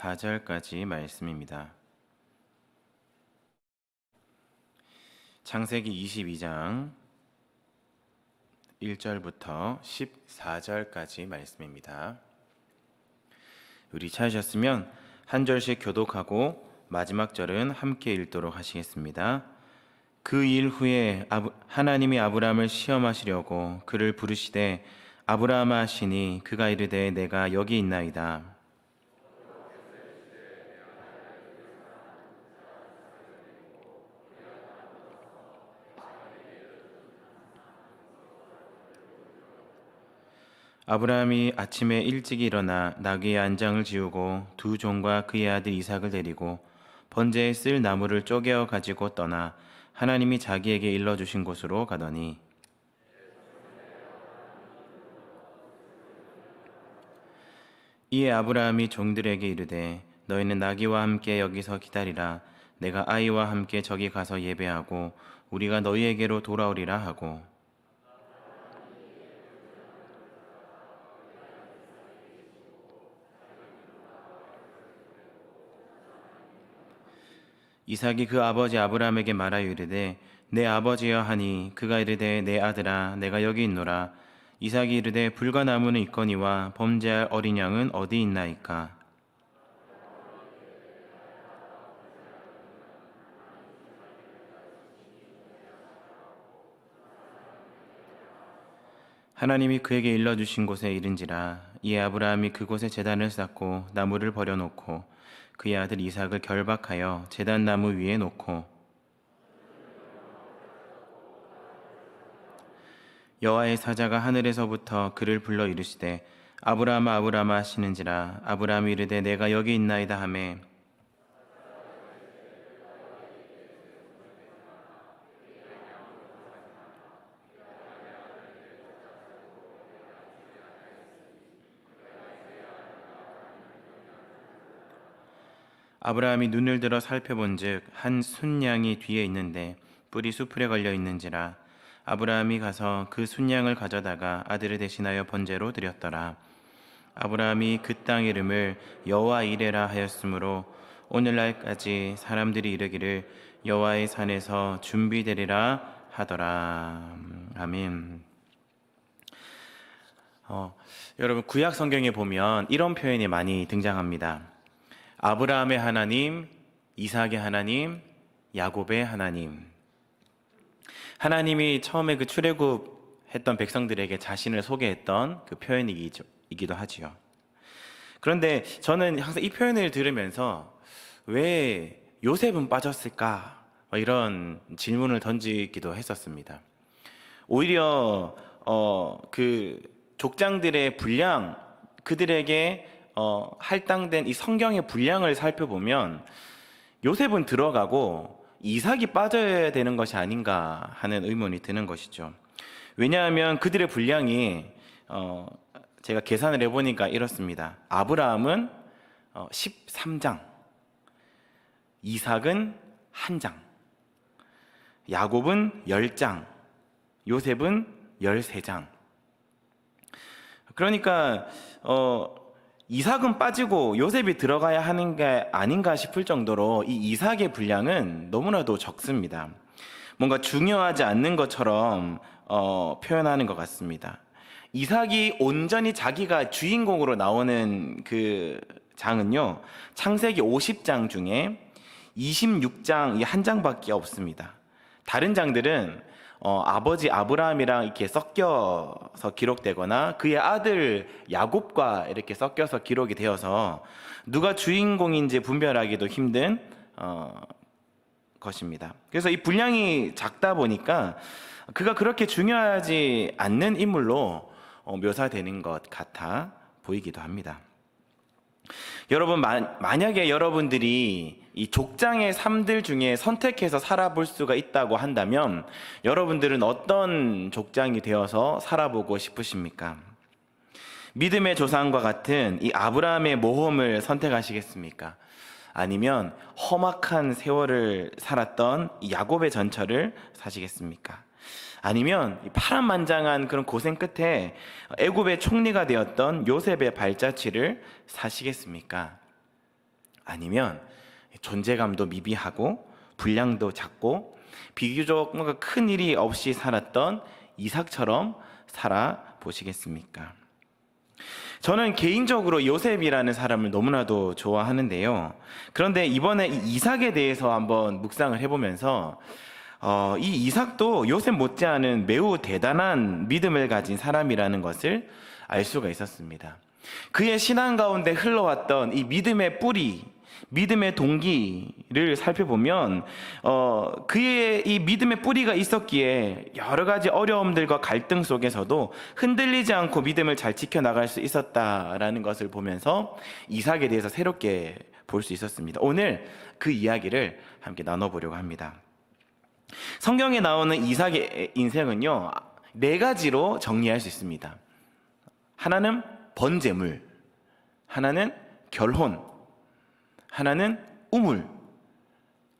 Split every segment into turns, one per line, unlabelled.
14절까지 말씀입니다. 창세기 22장 1절부터 14절까지 말씀입니다. 우리 찾으셨으면 한 절씩 교독하고 마지막 절은 함께 읽도록 하시겠습니다. 그 일 후에 하나님이 아브라함을 시험하시려고 그를 부르시되 아브라함아 하시니 그가 이르되 내가 여기 있나이다. 아브라함이 아침에 일찍 일어나 나귀의 안장을 지우고 두 종과 그의 아들 이삭을 데리고 번제에 쓸 나무를 쪼개어 가지고 떠나 하나님이 자기에게 일러주신 곳으로 가더니 이에 아브라함이 종들에게 이르되 너희는 나귀와 함께 여기서 기다리라. 내가 아이와 함께 저기 가서 예배하고 우리가 너희에게로 돌아오리라 하고 이삭이 그 아버지 아브라함에게 말하여 이르되 내 아버지여 하니 그가 이르되 내 아들아 내가 여기 있노라. 이삭이 이르되 불가나무는 있거니와 범죄할 어린 양은 어디 있나이까. 하나님이 그에게 일러주신 곳에 이른지라. 이에 아브라함이 그곳에 제단을 쌓고 나무를 버려놓고 그의 아들 이삭을 결박하여 제단 나무 위에 놓고 여호와의 사자가 하늘에서부터 그를 불러 이르시되 아브라함아 아브라함아 하시는지라. 아브라함이 이르되 내가 여기 있나이다 하매 아브라함이 눈을 들어 살펴본즉 한 순양이 뒤에 있는데 뿔이 수풀에 걸려 있는지라. 아브라함이 가서 그 순양을 가져다가 아들을 대신하여 번제로 드렸더라. 아브라함이 그 땅 이름을 여호와 이레라 하였으므로 오늘날까지 사람들이 이르기를 여호와의 산에서 준비되리라 하더라. 아멘. 여러분 구약 성경에 보면 이런 표현이 많이 등장합니다. 아브라함의 하나님, 이삭의 하나님, 야곱의 하나님. 하나님이 처음에 그 출애굽했던 백성들에게 자신을 소개했던 그 표현이기도 하지요. 그런데 저는 항상 이 표현을 들으면서 왜 요셉은 빠졌을까? 이런 질문을 던지기도 했었습니다. 오히려 그 족장들의 분량, 그들에게 할당된 이 성경의 분량을 살펴보면 요셉은 들어가고 이삭이 빠져야 되는 것이 아닌가 하는 의문이 드는 것이죠. 왜냐하면 그들의 분량이 제가 계산을 해보니까 이렇습니다. 아브라함은 13장, 이삭은 1장, 야곱은 10장, 요셉은 13장. 그러니까 이삭은 빠지고 요셉이 들어가야 하는 게 아닌가 싶을 정도로 이 이삭의 분량은 너무나도 적습니다. 뭔가 중요하지 않는 것처럼 표현하는 것 같습니다. 이삭이 온전히 자기가 주인공으로 나오는 그 장은요, 창세기 50장 중에 26장 이 한 장밖에 없습니다. 다른 장들은 아버지 아브라함이랑 이렇게 섞여서 기록되거나 그의 아들 야곱과 이렇게 섞여서 기록이 되어서 누가 주인공인지 분별하기도 힘든 것입니다. 그래서 이 분량이 작다 보니까 그가 그렇게 중요하지 않는 인물로 묘사되는 것 같아 보이기도 합니다. 여러분, 만약에 여러분들이 이 족장의 삶들 중에 선택해서 살아볼 수가 있다고 한다면 여러분들은 어떤 족장이 되어서 살아보고 싶으십니까? 믿음의 조상과 같은 이 아브라함의 모험을 선택하시겠습니까? 아니면 험악한 세월을 살았던 이 야곱의 전철을 사시겠습니까? 아니면 파란만장한 그런 고생 끝에 애굽의 총리가 되었던 요셉의 발자취를 사시겠습니까? 아니면 존재감도 미비하고 분량도 작고 비교적 뭔가 큰 일이 없이 살았던 이삭처럼 살아보시겠습니까? 저는 개인적으로 요셉이라는 사람을 너무나도 좋아하는데요. 그런데 이번에 이 이삭에 대해서 한번 묵상을 해보면서 이 이삭도 요셉 못지않은 매우 대단한 믿음을 가진 사람이라는 것을 알 수가 있었습니다. 그의 신앙 가운데 흘러왔던 이 믿음의 뿌리, 믿음의 동기를 살펴보면 그의 이 믿음의 뿌리가 있었기에 여러 가지 어려움들과 갈등 속에서도 흔들리지 않고 믿음을 잘 지켜나갈 수 있었다라는 것을 보면서 이삭에 대해서 새롭게 볼 수 있었습니다. 오늘 그 이야기를 함께 나눠보려고 합니다. 성경에 나오는 이삭의 인생은요, 4가지로 정리할 수 있습니다. 하나는 번제물, 하나는 결혼, 하나는 우물,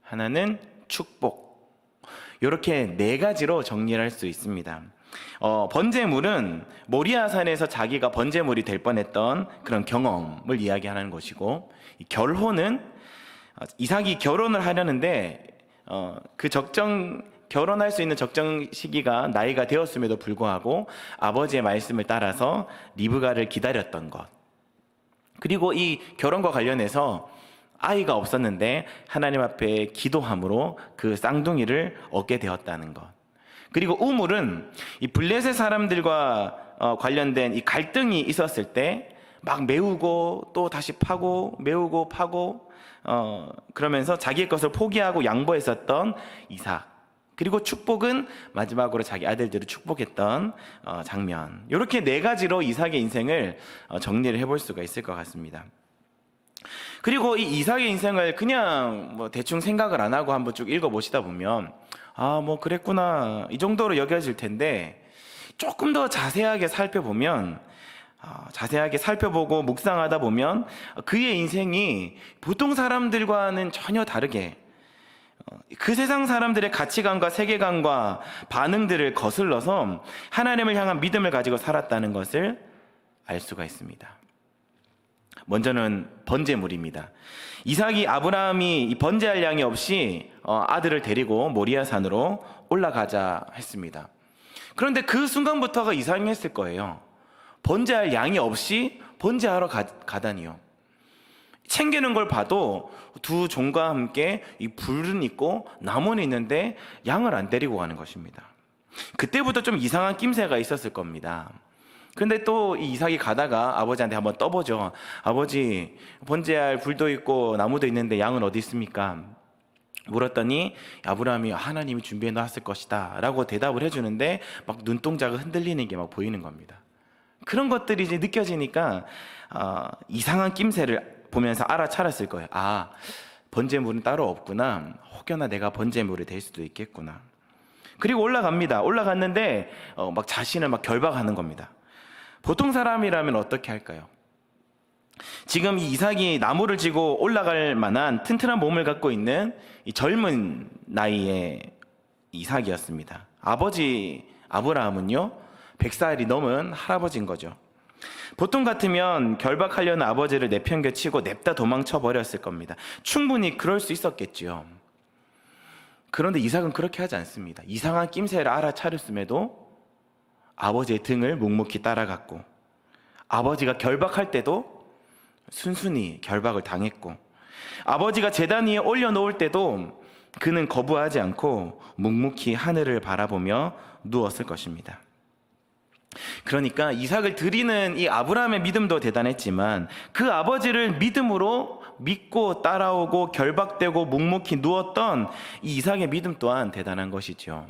하나는 축복. 이렇게 4가지로 정리를 할 수 있습니다. 번제물은 모리아산에서 자기가 번제물이 될 뻔했던 그런 경험을 이야기하는 것이고, 결혼은 이삭이 결혼을 하려는데 그 결혼할 수 있는 적정 시기가 나이가 되었음에도 불구하고 아버지의 말씀을 따라서 리브가를 기다렸던 것. 그리고 이 결혼과 관련해서 아이가 없었는데 하나님 앞에 기도함으로 그 쌍둥이를 얻게 되었다는 것. 그리고 우물은 이 블레셋 사람들과 관련된 이 갈등이 있었을 때 막 메우고 또 다시 파고 메우고 파고 그러면서 자기의 것을 포기하고 양보했었던 이삭. 그리고 축복은 마지막으로 자기 아들들을 축복했던 장면. 이렇게 4가지로 이삭의 인생을 정리를 해볼 수가 있을 것 같습니다. 그리고 이 이삭의 인생을 그냥 뭐 대충 생각을 안 하고 한번 쭉 읽어보시다 보면 뭐 그랬구나 이 정도로 여겨질 텐데, 조금 더 자세하게 살펴보고 묵상하다 보면 그의 인생이 보통 사람들과는 전혀 다르게 그 세상 사람들의 가치관과 세계관과 반응들을 거슬러서 하나님을 향한 믿음을 가지고 살았다는 것을 알 수가 있습니다. 먼저는 번제물입니다. 이삭이 아브라함이 번제할 양이 없이 아들을 데리고 모리아산으로 올라가자 했습니다. 그런데 그 순간부터가 이상했을 거예요. 번제할 양이 없이 번제하러 가다니요. 챙기는 걸 봐도 2 종과 함께 이 불은 있고 나무는 있는데 양을 안 데리고 가는 것입니다. 그때부터 좀 이상한 낌새가 있었을 겁니다. 근데 또 이 이삭이 가다가 아버지한테 한번 떠보죠. 아버지, 번제할 불도 있고 나무도 있는데 양은 어디 있습니까? 물었더니 아브라함이 하나님이 준비해 놨을 것이다 라고 대답을 해주는데 막 눈동자가 흔들리는 게 막 보이는 겁니다. 그런 것들이 이제 느껴지니까 이상한 낌새를 보면서 알아차렸을 거예요. 번제물은 따로 없구나. 혹여나 내가 번제물이 될 수도 있겠구나. 그리고 올라갑니다. 올라갔는데 막 자신을 막 결박하는 겁니다. 보통 사람이라면 어떻게 할까요? 지금 이 이삭이 나무를 지고 올라갈 만한 튼튼한 몸을 갖고 있는 이 젊은 나이의 이삭이었습니다. 아버지 아브라함은요 100살이 넘은 할아버지인 거죠. 보통 같으면 결박하려는 아버지를 내팽개치고 냅다 도망쳐 버렸을 겁니다. 충분히 그럴 수 있었겠지요. 그런데 이삭은 그렇게 하지 않습니다. 이상한 낌새를 알아차렸음에도 아버지의 등을 묵묵히 따라갔고, 아버지가 결박할 때도 순순히 결박을 당했고, 아버지가 제단 위에 올려놓을 때도 그는 거부하지 않고 묵묵히 하늘을 바라보며 누웠을 것입니다. 그러니까 이삭을 드리는 이 아브라함의 믿음도 대단했지만 그 아버지를 믿음으로 믿고 따라오고 결박되고 묵묵히 누웠던 이 이삭의 믿음 또한 대단한 것이죠.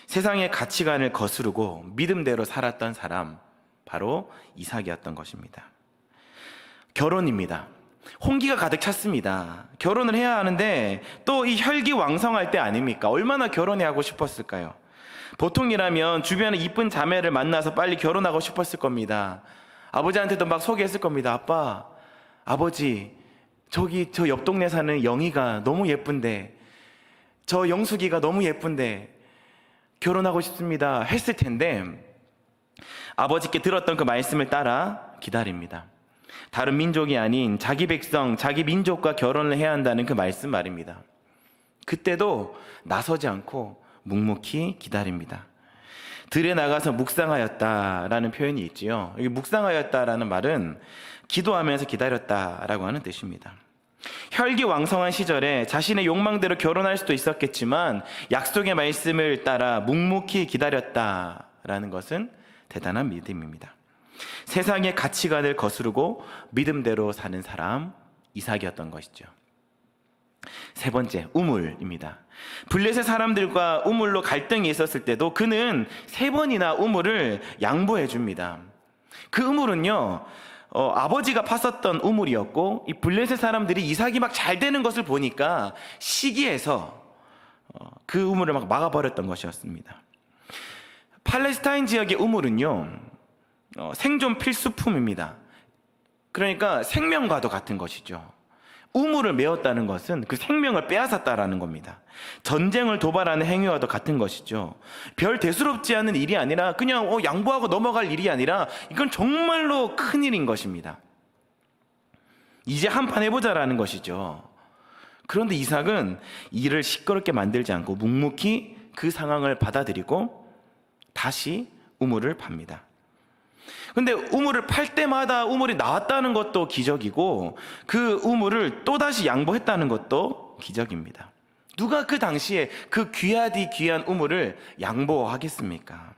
세상의 가치관을 거스르고 믿음대로 살았던 사람, 바로 이삭이었던 것입니다. 결혼입니다. 홍기가 가득 찼습니다. 결혼을 해야 하는데 또 이 혈기왕성할 때 아닙니까? 얼마나 결혼해 하고 싶었을까요? 보통이라면 주변에 이쁜 자매를 만나서 빨리 결혼하고 싶었을 겁니다. 아버지한테도 막 소개했을 겁니다. 아빠, 아버지, 저 옆 동네 사는 영희가 너무 예쁜데, 저 영숙이가 너무 예쁜데 결혼하고 싶습니다 했을 텐데, 아버지께 들었던 그 말씀을 따라 기다립니다. 다른 민족이 아닌 자기 백성, 자기 민족과 결혼을 해야 한다는 그 말씀 말입니다. 그때도 나서지 않고 묵묵히 기다립니다. 들에 나가서 묵상하였다라는 표현이 있지요. 여기 묵상하였다라는 말은 기도하면서 기다렸다라고 하는 뜻입니다. 혈기왕성한 시절에 자신의 욕망대로 결혼할 수도 있었겠지만 약속의 말씀을 따라 묵묵히 기다렸다라는 것은 대단한 믿음입니다. 세상의 가치관을 거스르고 믿음대로 사는 사람, 이삭이었던 것이죠. 세 번째, 우물입니다. 블레셋 사람들과 우물로 갈등이 있었을 때도 그는 3번이나 우물을 양보해 줍니다. 그 우물은요, 아버지가 팠었던 우물이었고, 이 블레셋 사람들이 이삭이 막 잘 되는 것을 보니까 시기해서 그 우물을 막 막아버렸던 것이었습니다. 팔레스타인 지역의 우물은요, 생존 필수품입니다. 그러니까 생명과도 같은 것이죠. 우물을 메웠다는 것은 그 생명을 빼앗았다라는 겁니다. 전쟁을 도발하는 행위와도 같은 것이죠. 별 대수롭지 않은 일이 아니라 그냥 양보하고 넘어갈 일이 아니라 이건 정말로 큰 일인 것입니다. 이제 한판 해보자라는 것이죠. 그런데 이삭은 이를 시끄럽게 만들지 않고 묵묵히 그 상황을 받아들이고 다시 우물을 팝니다. 근데 우물을 팔 때마다 우물이 나왔다는 것도 기적이고 그 우물을 또다시 양보했다는 것도 기적입니다. 누가 그 당시에 그 귀하디 귀한 우물을 양보하겠습니까?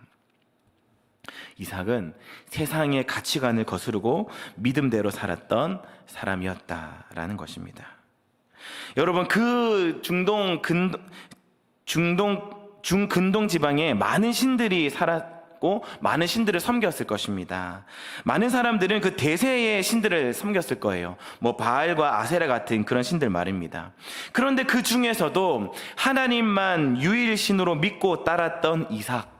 이삭은 세상의 가치관을 거스르고 믿음대로 살았던 사람이었다라는 것입니다. 여러분, 그 중근동 지방에 많은 신들이 살았고 많은 신들을 섬겼을 것입니다. 많은 사람들은 그 대세의 신들을 섬겼을 거예요. 바알과 아세라 같은 그런 신들 말입니다. 그런데 그 중에서도 하나님만 유일신으로 믿고 따랐던 이삭,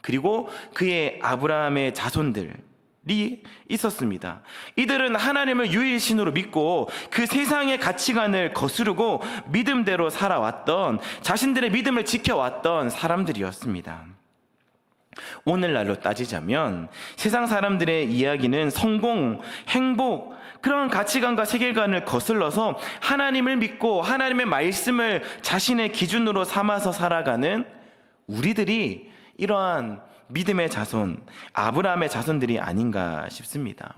그리고 그의 아브라함의 자손들이 있었습니다. 이들은 하나님을 유일신으로 믿고 그 세상의 가치관을 거스르고 믿음대로 살아왔던, 자신들의 믿음을 지켜왔던 사람들이었습니다. 오늘날로 따지자면 세상 사람들의 이야기는 성공, 행복, 그런 가치관과 세계관을 거슬러서 하나님을 믿고 하나님의 말씀을 자신의 기준으로 삼아서 살아가는 우리들이 이러한 믿음의 자손, 아브라함의 자손들이 아닌가 싶습니다.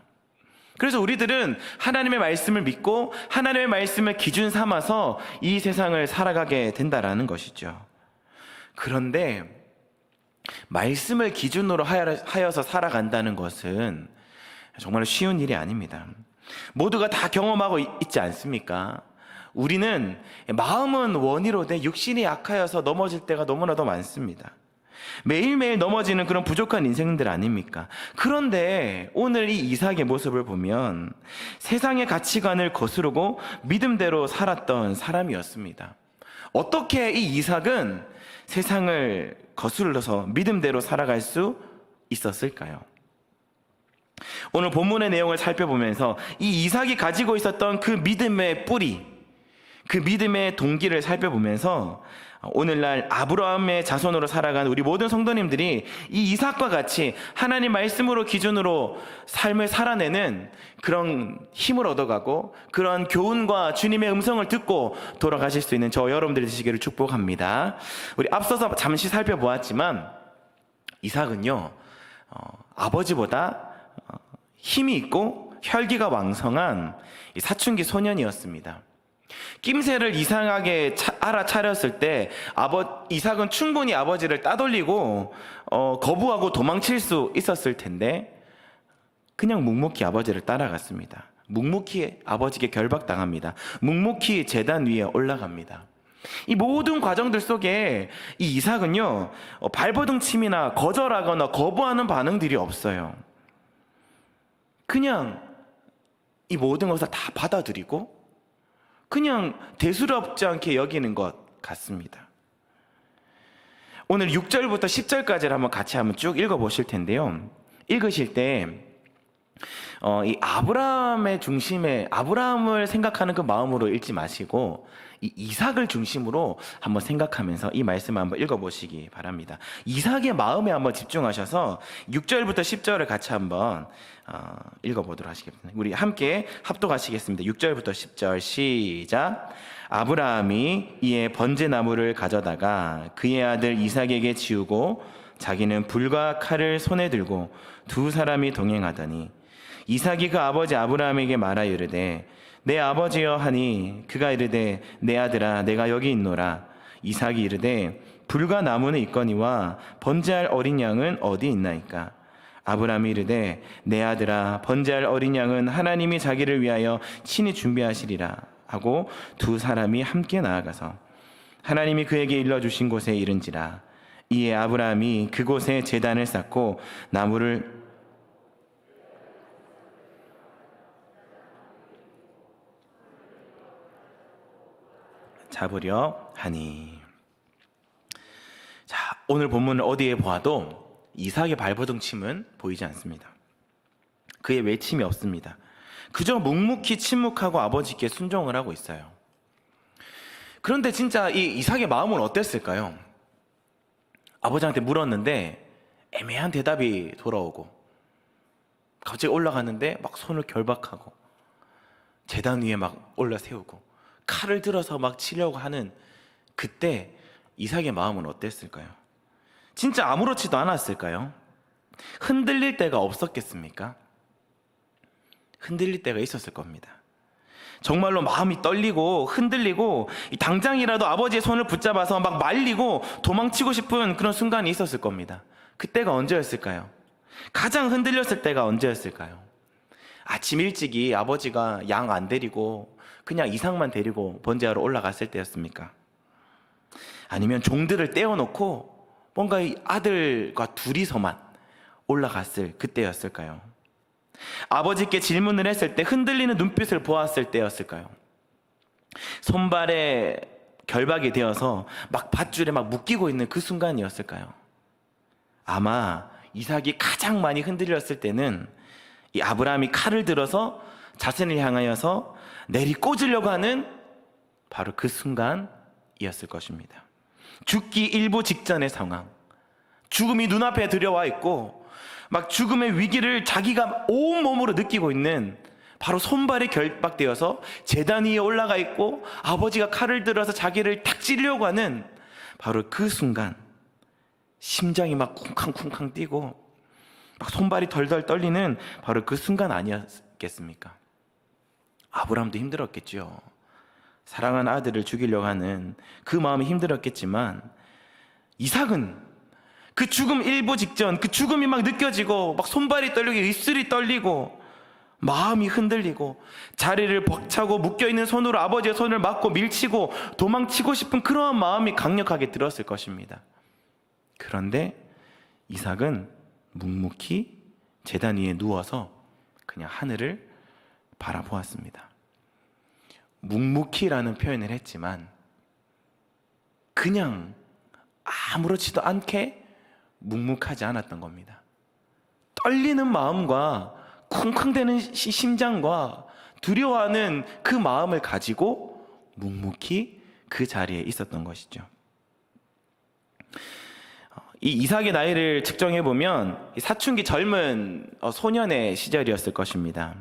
그래서 우리들은 하나님의 말씀을 믿고 하나님의 말씀을 기준 삼아서 이 세상을 살아가게 된다라는 것이죠. 그런데 말씀을 기준으로 하여서 살아간다는 것은 정말 쉬운 일이 아닙니다. 모두가 다 경험하고 있지 않습니까? 우리는 마음은 원이로되 육신이 약하여서 넘어질 때가 너무나도 많습니다. 매일매일 넘어지는 그런 부족한 인생들 아닙니까? 그런데 오늘 이 이삭의 모습을 보면 세상의 가치관을 거스르고 믿음대로 살았던 사람이었습니다. 어떻게 이 이삭은 세상을 거슬러서 믿음대로 살아갈 수 있었을까요? 오늘 본문의 내용을 살펴보면서 이 이삭이 가지고 있었던 그 믿음의 뿌리, 그 믿음의 동기를 살펴보면서 오늘날 아브라함의 자손으로 살아간 우리 모든 성도님들이 이 이삭과 같이 하나님 말씀으로 기준으로 삶을 살아내는 그런 힘을 얻어가고 그런 교훈과 주님의 음성을 듣고 돌아가실 수 있는 저 여러분들이 되시기를 축복합니다. 우리 앞서서 잠시 살펴보았지만 이삭은요, 아버지보다 힘이 있고 혈기가 왕성한 사춘기 소년이었습니다. 낌새를 이상하게 알아차렸을 때 이삭은 충분히 아버지를 따돌리고 거부하고 도망칠 수 있었을 텐데 그냥 묵묵히 아버지를 따라갔습니다. 묵묵히 아버지께 결박당합니다. 묵묵히 제단 위에 올라갑니다. 이 모든 과정들 속에 이 이삭은요, 발버둥침이나 거절하거나 거부하는 반응들이 없어요. 그냥 이 모든 것을 다 받아들이고 그냥 대수롭지 않게 여기는 것 같습니다. 오늘 6절부터 10절까지를 한번 같이 쭉 읽어보실 텐데요. 읽으실 때 이 아브라함의 중심에 아브라함을 생각하는 그 마음으로 읽지 마시고 이 이삭을 중심으로 한번 생각하면서 이 말씀을 한번 읽어보시기 바랍니다. 이삭의 마음에 한번 집중하셔서 6절부터 10절을 같이 한번 읽어보도록 하시겠습니다. 우리 함께 합독하시겠습니다. 6절부터 10절 시작. 아브라함이 이에 번제나무를 가져다가 그의 아들 이삭에게 지우고 자기는 불과 칼을 손에 들고 두 사람이 동행하더니 이삭이 그 아버지 아브라함에게 말하여 이르되 내 아버지여 하니 그가 이르되 내 아들아 내가 여기 있노라. 이삭이 이르되 불과 나무는 있거니와 번제할 어린 양은 어디 있나이까. 아브라함이 이르되 내 아들아 번제할 어린 양은 하나님이 자기를 위하여 친히 준비하시리라 하고 두 사람이 함께 나아가서 하나님이 그에게 일러주신 곳에 이른지라. 이에 아브라함이 그곳에 제단을 쌓고 나무를 잡으려 하니. 자, 오늘 본문을 어디에 보아도 이삭의 발버둥침은 보이지 않습니다. 그의 외침이 없습니다. 그저 묵묵히 침묵하고 아버지께 순종을 하고 있어요. 그런데 진짜 이 이삭의 마음은 어땠을까요? 아버지한테 물었는데 애매한 대답이 돌아오고 갑자기 올라갔는데 막 손을 결박하고 제단 위에 막 올라 세우고 칼을 들어서 막 치려고 하는 그때 이삭의 마음은 어땠을까요? 진짜 아무렇지도 않았을까요? 흔들릴 데가 없었겠습니까? 흔들릴 때가 있었을 겁니다. 정말로 마음이 떨리고 흔들리고 당장이라도 아버지의 손을 붙잡아서 막 말리고 도망치고 싶은 그런 순간이 있었을 겁니다. 그때가 언제였을까요? 가장 흔들렸을 때가 언제였을까요? 아침 일찍이 아버지가 양 안 데리고 그냥 이삭만 데리고 번제하러 올라갔을 때였습니까? 아니면 종들을 떼어놓고 뭔가 이 아들과 둘이서만 올라갔을 그때였을까요? 아버지께 질문을 했을 때 흔들리는 눈빛을 보았을 때였을까요? 손발에 결박이 되어서 막 밧줄에 막 묶이고 있는 그 순간이었을까요? 아마 이삭이 가장 많이 흔들렸을 때는 이 아브라함이 칼을 들어서 자신을 향하여서 내리꽂으려고 하는 바로 그 순간이었을 것입니다. 죽기 일보 직전의 상황, 죽음이 눈앞에 들여와 있고 막 죽음의 위기를 자기가 온몸으로 느끼고 있는 바로 손발이 결박되어서 제단 위에 올라가 있고 아버지가 칼을 들어서 자기를 탁 찌르려고 하는 바로 그 순간, 심장이 막 쿵쾅쿵쾅 뛰고 막 손발이 덜덜 떨리는 바로 그 순간 아니었겠습니까? 아브라함도 힘들었겠죠. 사랑하는 아들을 죽이려고 하는 그 마음이 힘들었겠지만 이삭은 그 죽음 일보 직전, 그 죽음이 막 느껴지고 막 손발이 떨리고 입술이 떨리고 마음이 흔들리고 자리를 벅차고 묶여있는 손으로 아버지의 손을 막고 밀치고 도망치고 싶은 그러한 마음이 강력하게 들었을 것입니다. 그런데 이삭은 묵묵히 제단 위에 누워서 그냥 하늘을 바라보았습니다. 묵묵히라는 표현을 했지만 그냥 아무렇지도 않게 묵묵하지 않았던 겁니다. 떨리는 마음과 쿵쿵대는 심장과 두려워하는 그 마음을 가지고 묵묵히 그 자리에 있었던 것이죠. 이 이삭의 나이를 측정해 보면 사춘기 젊은 소년의 시절이었을 것입니다.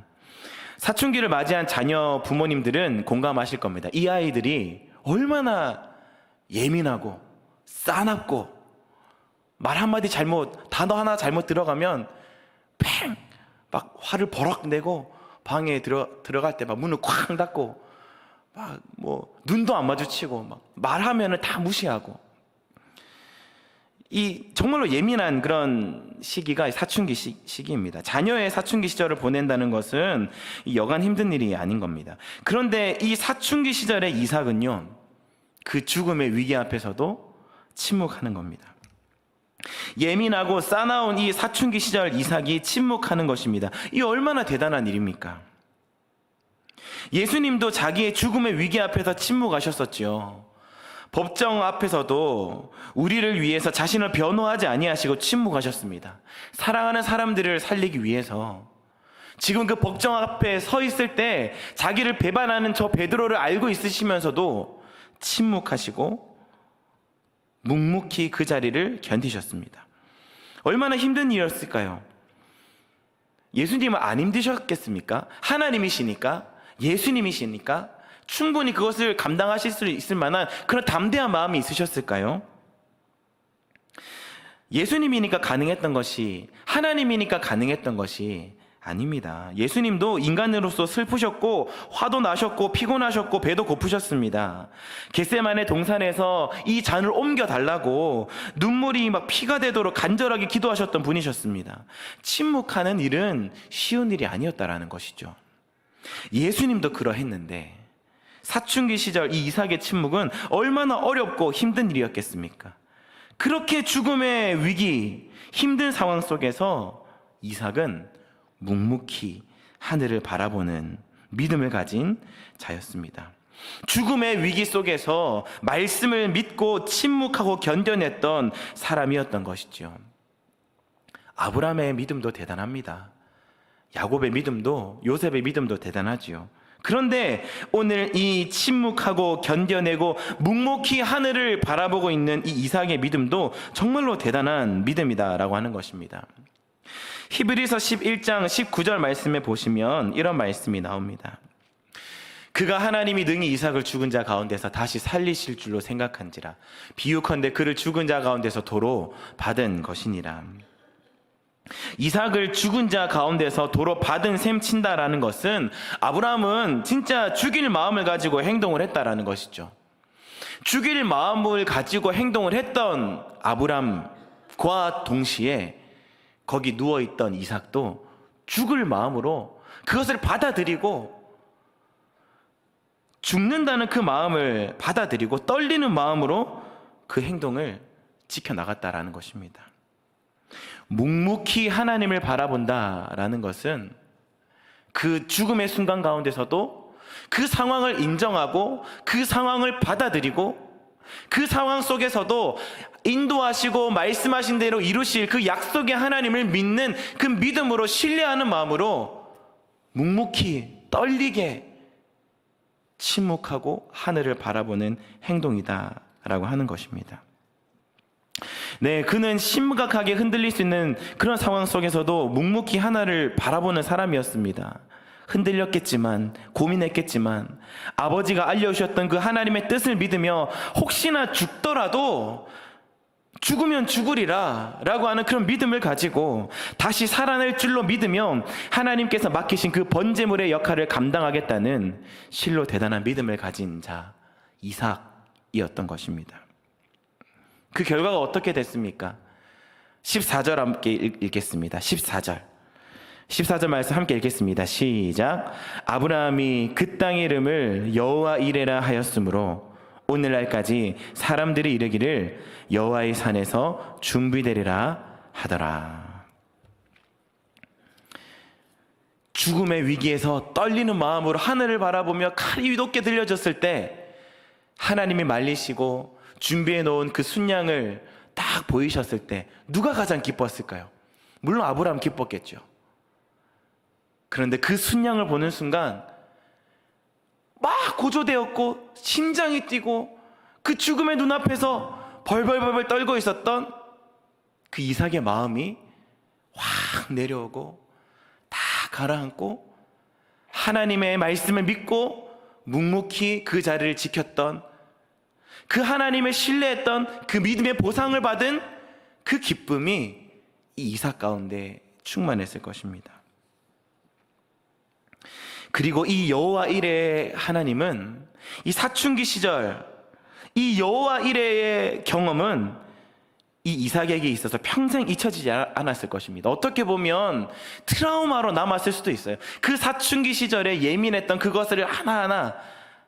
사춘기를 맞이한 자녀 부모님들은 공감하실 겁니다. 이 아이들이 얼마나 예민하고 싸납고 말 한마디 잘못, 단어 하나 잘못 들어가면 팽! 막 화를 버럭 내고 방에 들어갈 때 막 문을 쾅 닫고 막 뭐 눈도 안 마주치고 막 말하면은 다 무시하고 이 정말로 예민한 그런 시기가 사춘기 시기입니다. 자녀의 사춘기 시절을 보낸다는 것은 여간 힘든 일이 아닌 겁니다. 그런데 이 사춘기 시절의 이삭은요, 그 죽음의 위기 앞에서도 침묵하는 겁니다. 예민하고 싸나운 이 사춘기 시절 이삭이 침묵하는 것입니다. 이 얼마나 대단한 일입니까? 예수님도 자기의 죽음의 위기 앞에서 침묵하셨었지요. 법정 앞에서도 우리를 위해서 자신을 변호하지 아니하시고 침묵하셨습니다. 사랑하는 사람들을 살리기 위해서 지금 그 법정 앞에 서 있을 때 자기를 배반하는 저 베드로를 알고 있으시면서도 침묵하시고 묵묵히 그 자리를 견디셨습니다. 얼마나 힘든 일이었을까요? 예수님은 안 힘드셨겠습니까? 하나님이시니까, 예수님이시니까 충분히 그것을 감당하실 수 있을 만한 그런 담대한 마음이 있으셨을까요? 예수님이니까 가능했던 것이, 하나님이니까 가능했던 것이 아닙니다. 예수님도 인간으로서 슬프셨고 화도 나셨고 피곤하셨고 배도 고프셨습니다. 겟세마네 동산에서 이 잔을 옮겨달라고 눈물이 막 피가 되도록 간절하게 기도하셨던 분이셨습니다. 침묵하는 일은 쉬운 일이 아니었다라는 것이죠. 예수님도 그러했는데 사춘기 시절 이 이삭의 침묵은 얼마나 어렵고 힘든 일이었겠습니까? 그렇게 죽음의 위기, 힘든 상황 속에서 이삭은 묵묵히 하늘을 바라보는 믿음을 가진 자였습니다. 죽음의 위기 속에서 말씀을 믿고 침묵하고 견뎌냈던 사람이었던 것이죠. 아브라함의 믿음도 대단합니다. 야곱의 믿음도, 요셉의 믿음도 대단하지요. 그런데 오늘 이 침묵하고 견뎌내고 묵묵히 하늘을 바라보고 있는 이 이삭의 믿음도 정말로 대단한 믿음이다라고 하는 것입니다. 히브리서 11장 19절 말씀에 보시면 이런 말씀이 나옵니다. 그가 하나님이 능히 이삭을 죽은 자 가운데서 다시 살리실 줄로 생각한지라 비유컨대 그를 죽은 자 가운데서 도로 받은 것이니라. 이삭을 죽은 자 가운데서 도로 받은 셈 친다라는 것은 아브라함은 진짜 죽일 마음을 가지고 행동을 했다라는 것이죠. 죽일 마음을 가지고 행동을 했던 아브라함과 동시에 거기 누워있던 이삭도 죽을 마음으로 그것을 받아들이고 죽는다는 그 마음을 받아들이고 떨리는 마음으로 그 행동을 지켜나갔다라는 것입니다. 묵묵히 하나님을 바라본다라는 것은 그 죽음의 순간 가운데서도 그 상황을 인정하고 그 상황을 받아들이고 그 상황 속에서도 인도하시고 말씀하신 대로 이루실 그 약속의 하나님을 믿는 그 믿음으로 신뢰하는 마음으로 묵묵히 떨리게 침묵하고 하늘을 바라보는 행동이다라고 하는 것입니다. 네, 그는 심각하게 흔들릴 수 있는 그런 상황 속에서도 묵묵히 하나를 바라보는 사람이었습니다. 흔들렸겠지만, 고민했겠지만, 아버지가 알려주셨던 그 하나님의 뜻을 믿으며 혹시나 죽더라도 죽으면 죽으리라 라고 하는 그런 믿음을 가지고 다시 살아날 줄로 믿으며 하나님께서 맡기신 그 번제물의 역할을 감당하겠다는 실로 대단한 믿음을 가진 자 이삭이었던 것입니다. 그 결과가 어떻게 됐습니까? 14절 함께 읽겠습니다. 14절 말씀 함께 읽겠습니다. 시작. 아브라함이 그 땅의 이름을 여호와 이레라 하였으므로 오늘날까지 사람들이 이르기를 여호와의 산에서 준비되리라 하더라. 죽음의 위기에서 떨리는 마음으로 하늘을 바라보며 칼이 높게 들려졌을 때 하나님이 말리시고 준비해 놓은 그 순양을 딱 보이셨을 때 누가 가장 기뻤을까요? 물론 아브라함 기뻤겠죠. 그런데 그 순양을 보는 순간 막 고조되었고 심장이 뛰고 그 죽음의 눈앞에서 벌벌벌벌 떨고 있었던 그 이삭의 마음이 확 내려오고 다 가라앉고 하나님의 말씀을 믿고 묵묵히 그 자리를 지켰던 그 하나님을 신뢰했던 그 믿음의 보상을 받은 그 기쁨이 이 이삭 가운데 충만했을 것입니다. 그리고 이 여호와 이레의 하나님은 이 사춘기 시절 이 여호와 이레의 경험은 이 이삭에게 있어서 평생 잊혀지지 않았을 것입니다. 어떻게 보면 트라우마로 남았을 수도 있어요. 그 사춘기 시절에 예민했던 그것을 하나하나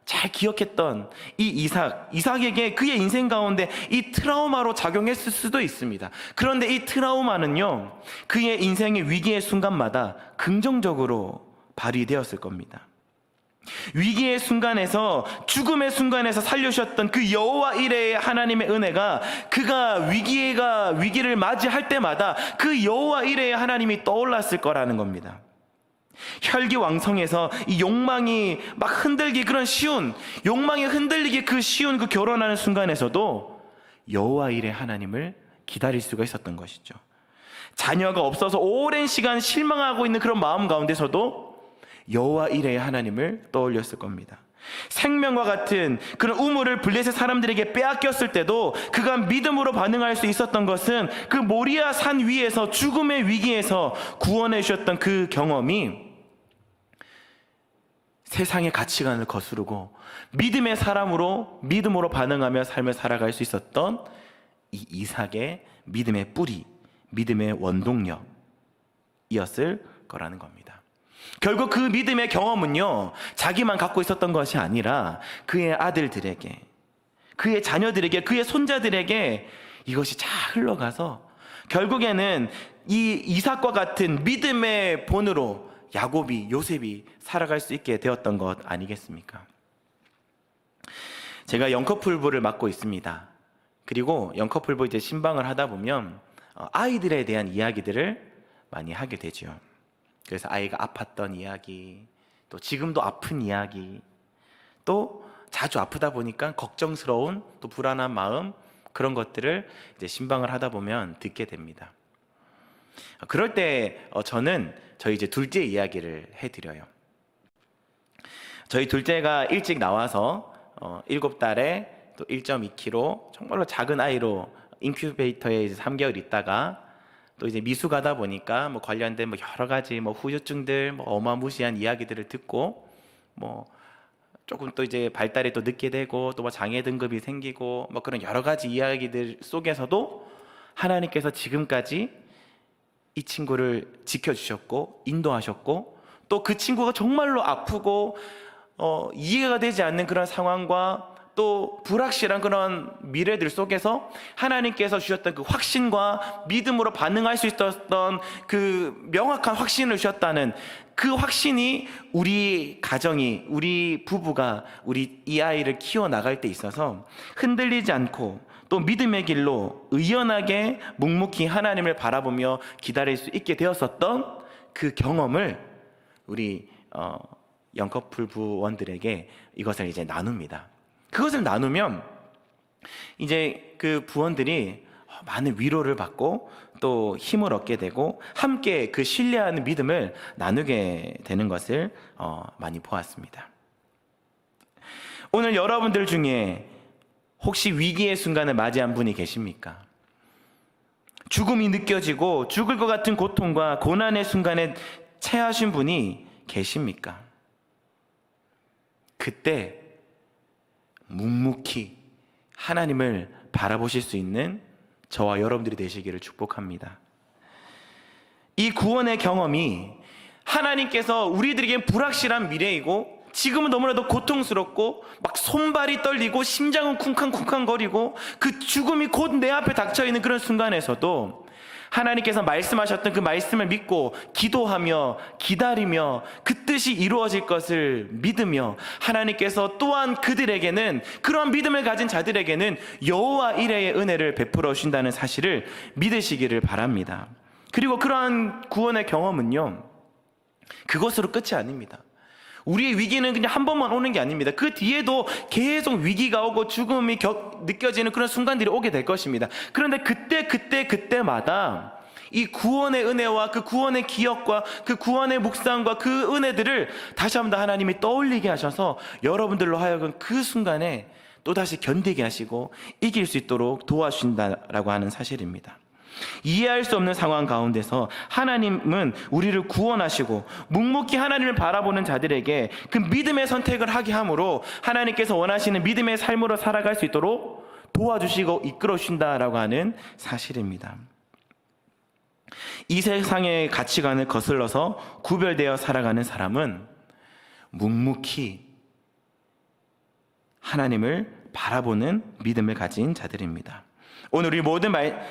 잘 기억했던 이 이삭에게 그의 인생 가운데 이 트라우마로 작용했을 수도 있습니다. 그런데 이 트라우마는요, 그의 인생의 위기의 순간마다 긍정적으로 발휘되었을 겁니다. 위기의 순간에서, 죽음의 순간에서 살려주셨던 그 여호와 이레의 하나님의 은혜가 그가 위기를 맞이할 때마다 그 여호와 이레의 하나님이 떠올랐을 거라는 겁니다. 혈기왕성해서 이 욕망이 막 흔들기 그런 쉬운, 욕망이 흔들리기 그 쉬운 그 결혼하는 순간에서도 여호와 일의 하나님을 기다릴 수가 있었던 것이죠. 자녀가 없어서 오랜 시간 실망하고 있는 그런 마음 가운데서도 여호와 일의 하나님을 떠올렸을 겁니다. 생명과 같은 그런 우물을 블레셋 사람들에게 빼앗겼을 때도 그가 믿음으로 반응할 수 있었던 것은 그 모리아 산 위에서 죽음의 위기에서 구원해 주셨던 그 경험이 세상의 가치관을 거스르고 믿음의 사람으로 믿음으로 반응하며 삶을 살아갈 수 있었던 이 이삭의 믿음의 뿌리, 믿음의 원동력이었을 거라는 겁니다. 결국 그 믿음의 경험은요, 자기만 갖고 있었던 것이 아니라 그의 아들들에게, 그의 자녀들에게, 그의 손자들에게 이것이 잘 흘러가서 결국에는 이 이삭과 같은 믿음의 본으로 야곱이, 요셉이 살아갈 수 있게 되었던 것 아니겠습니까? 제가 영커풀부를 맡고 있습니다. 그리고 영커풀부 이제 신방을 하다 보면 아이들에 대한 이야기들을 많이 하게 되죠. 그래서 아이가 아팠던 이야기, 또 지금도 아픈 이야기, 또 자주 아프다 보니까 걱정스러운 또 불안한 마음, 그런 것들을 이제 신방을 하다 보면 듣게 됩니다. 그럴 때 저는 저희 이제 둘째 이야기를 해드려요. 저희 둘째가 일찍 나와서 7달에 또 1.2kg 정말로 작은 아이로 인큐베이터에 이제 3개월 있다가 또 이제 미수 가다 보니까 뭐 관련된 뭐 여러 가지 뭐 후유증들, 뭐 어마무시한 이야기들을 듣고 뭐 조금 또 이제 발달이 또 늦게 되고 또 뭐 장애 등급이 생기고 뭐 그런 여러 가지 이야기들 속에서도 하나님께서 지금까지 이 친구를 지켜주셨고 인도하셨고 또 그 친구가 정말로 아프고 이해가 되지 않는 그런 상황과 또 불확실한 그런 미래들 속에서 하나님께서 주셨던 그 확신과 믿음으로 반응할 수 있었던 그 명확한 확신을 주셨다는 그 확신이 우리 가정이, 우리 부부가 우리 이 아이를 키워나갈 때 있어서 흔들리지 않고 또 믿음의 길로 의연하게 묵묵히 하나님을 바라보며 기다릴 수 있게 되었었던 그 경험을 우리 영커플 부원들에게 이것을 이제 나눕니다. 그것을 나누면 이제 그 부원들이 많은 위로를 받고 또 힘을 얻게 되고 함께 그 신뢰하는 믿음을 나누게 되는 것을 많이 보았습니다. 오늘 여러분들 중에 혹시 위기의 순간을 맞이한 분이 계십니까? 죽음이 느껴지고 죽을 것 같은 고통과 고난의 순간에 처하신 분이 계십니까? 그때 묵묵히 하나님을 바라보실 수 있는 저와 여러분들이 되시기를 축복합니다. 이 구원의 경험이 하나님께서 우리들에게 불확실한 미래이고 지금은 너무나도 고통스럽고 막 손발이 떨리고 심장은 쿵쾅쿵쾅거리고 그 죽음이 곧 내 앞에 닥쳐있는 그런 순간에서도 하나님께서 말씀하셨던 그 말씀을 믿고 기도하며 기다리며 그 뜻이 이루어질 것을 믿으며 하나님께서 또한 그들에게는 그러한 믿음을 가진 자들에게는 여호와 이레의 은혜를 베풀어 주신다는 사실을 믿으시기를 바랍니다. 그리고 그러한 구원의 경험은요, 그것으로 끝이 아닙니다. 우리의 위기는 그냥 한 번만 오는 게 아닙니다. 그 뒤에도 계속 위기가 오고 죽음이 느껴지는 그런 순간들이 오게 될 것입니다. 그런데 그때마다 이 구원의 은혜와 그 구원의 기억과 그 구원의 묵상과 그 은혜들을 다시 한번 하나님이 떠올리게 하셔서 여러분들로 하여금 그 순간에 또다시 견디게 하시고 이길 수 있도록 도와주신다라고 하는 사실입니다. 이해할 수 없는 상황 가운데서 하나님은 우리를 구원하시고 묵묵히 하나님을 바라보는 자들에게 그 믿음의 선택을 하게 함으로 하나님께서 원하시는 믿음의 삶으로 살아갈 수 있도록 도와주시고 이끌어 주신다라고 하는 사실입니다. 이 세상의 가치관을 거슬러서 구별되어 살아가는 사람은 묵묵히 하나님을 바라보는 믿음을 가진 자들입니다. 오늘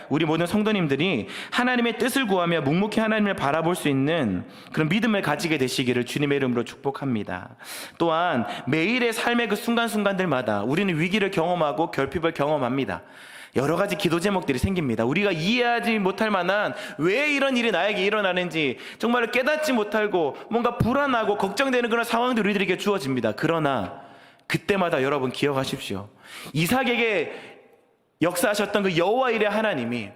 우리 모든 성도님들이 하나님의 뜻을 구하며 묵묵히 하나님을 바라볼 수 있는 그런 믿음을 가지게 되시기를 주님의 이름으로 축복합니다. 또한 매일의 삶의 그 순간순간들마다 우리는 위기를 경험하고 결핍을 경험합니다. 여러 가지 기도 제목들이 생깁니다. 우리가 이해하지 못할 만한 왜 이런 일이 나에게 일어나는지 정말로 깨닫지 못하고 뭔가 불안하고 걱정되는 그런 상황들이 우리들에게 주어집니다. 그러나 그때마다 여러분 기억하십시오. 이삭에게 역사하셨던 그 여호와 일의 하나님이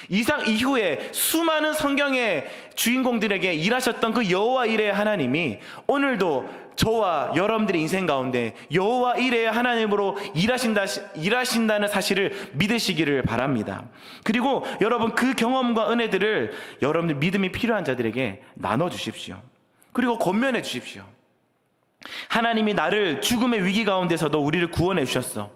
이삭 이후에 수많은 성경의 주인공들에게 일하셨던 그 여호와 일의 하나님이 오늘도 저와 여러분들의 인생 가운데 여호와 일의 하나님으로 일하신다는 사실을 믿으시기를 바랍니다. 그리고 여러분 그 경험과 은혜들을 여러분들 믿음이 필요한 자들에게 나눠주십시오. 그리고 권면해 주십시오. 하나님이 나를 죽음의 위기 가운데서도 우리를 구원해 주셨어.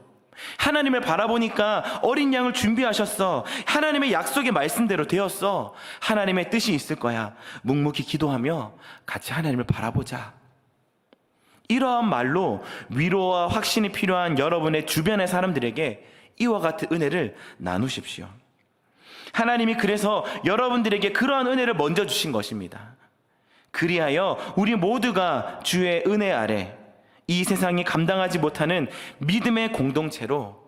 하나님을 바라보니까 어린 양을 준비하셨어. 하나님의 약속의 말씀대로 되었어. 하나님의 뜻이 있을 거야. 묵묵히 기도하며 같이 하나님을 바라보자. 이러한 말로 위로와 확신이 필요한 여러분의 주변의 사람들에게 이와 같은 은혜를 나누십시오. 하나님이 그래서 여러분들에게 그러한 은혜를 먼저 주신 것입니다. 그리하여 우리 모두가 주의 은혜 아래 이 세상이 감당하지 못하는 믿음의 공동체로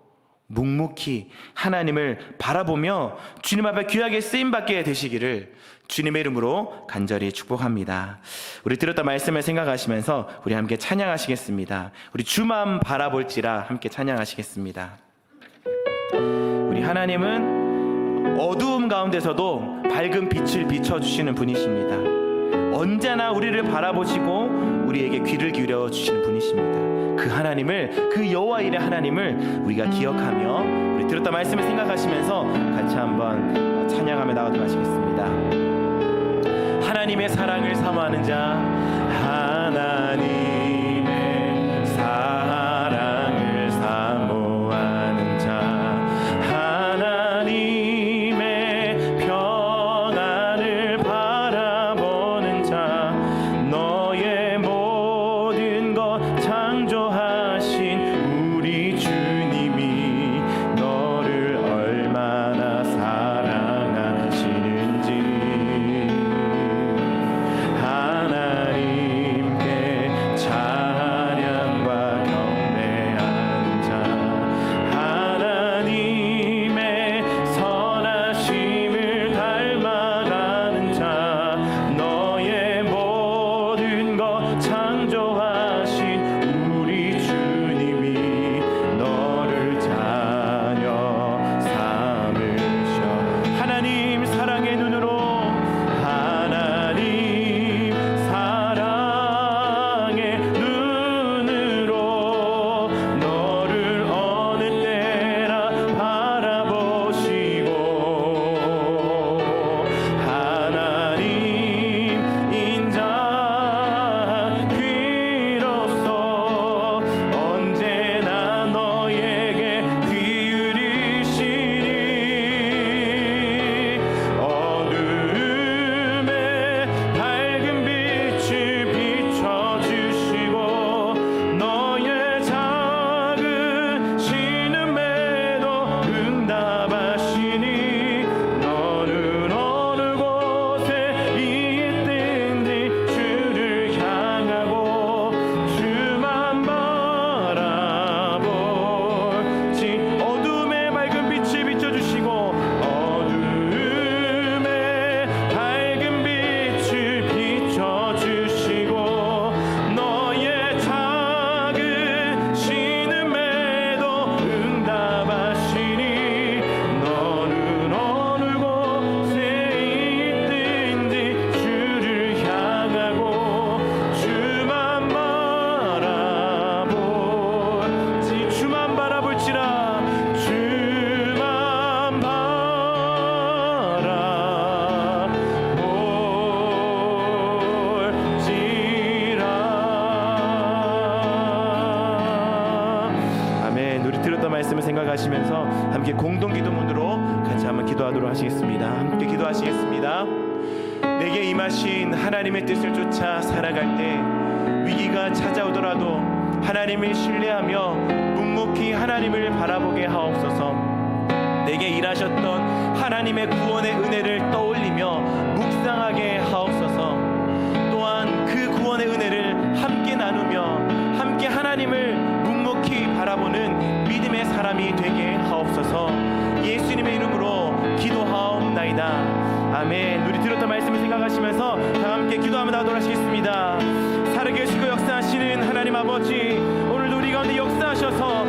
묵묵히 하나님을 바라보며 주님 앞에 귀하게 쓰임받게 되시기를 주님의 이름으로 간절히 축복합니다. 우리 들었던 말씀을 생각하시면서 우리 함께 찬양하시겠습니다. 우리 주만 바라볼지라 함께 찬양하시겠습니다. 우리 하나님은 어두움 가운데서도 밝은 빛을 비춰주시는 분이십니다. 언제나 우리를 바라보시고 우리에게 귀를 기울여 주시는 분이십니다. 그 하나님을, 그 여호와 일의 하나님을 우리가 기억하며 우리 들었던 말씀을 생각하시면서 같이 한번 찬양하며 나가도록 하시겠습니다. 하나님의 사랑을 사모하는 자, 하나님의 사랑을 사모하는 자, 하나님의 평안을 바라보는 자, 너의 모든 것 창조하신 우리 주님이 너를 얼마나 사랑하시는지, 하나님께 찬양과 경배하는 자, 하나님의 선하심을 닮아가는 자, 너의 모든 것 창조하신 우리 주님이 너를 자녀 삼으셔. 하나님 사랑의 눈으로, 하나님 사랑의 눈으로 너를 어느 때나 바라보시고, 하나님 인자한 귀로서 언제나 너에게 귀 기울이시니, 어두움에 밝은 빛을 비춰주시고 너의 작은 신음에도 응답하시니, 너는 어느 곳에 있든지 주를 향하고 주만 바라볼지. 어둠에 밝은 빛을 비춰주시고, 어둠에 밝은 빛을 비춰주시고 너의 작은 신음에도 응답하시니, 너는 어느 곳에 있든지 주를 향하고 주만 바라볼지. 주만 바라볼지라, 주만 바라볼지라. 아멘. 우리 들었던 말씀을 생각하시면서 함께 공동기도문으로 같이 한번 기도하도록 하시겠습니다. 함께 기도하시겠습니다. 내게 임하신 하나님의 뜻을 쫓아 살아갈 때 위기가 찾아오더라도 하나님을 신뢰하며 묵묵히 하나님을 바라보게 하옵소서. 내게 일하셨던 하나님의 구원의 은혜를 떠올리며 묵상하게 하옵소서. 또한 그 구원의 은혜를 함께 나누며 함께 하나님을 묵묵히 바라보는 믿음의 사람이 되게 하옵소서. 예수님의 이름으로 기도하옵나이다. 아멘. 우리 들었던 말씀을 생각하시면서 다 함께 기도하며 나도록 하시겠습니다. 살아계시고 역사하시는 하나님 아버지, 오늘도 우리 가운데 역사하셔서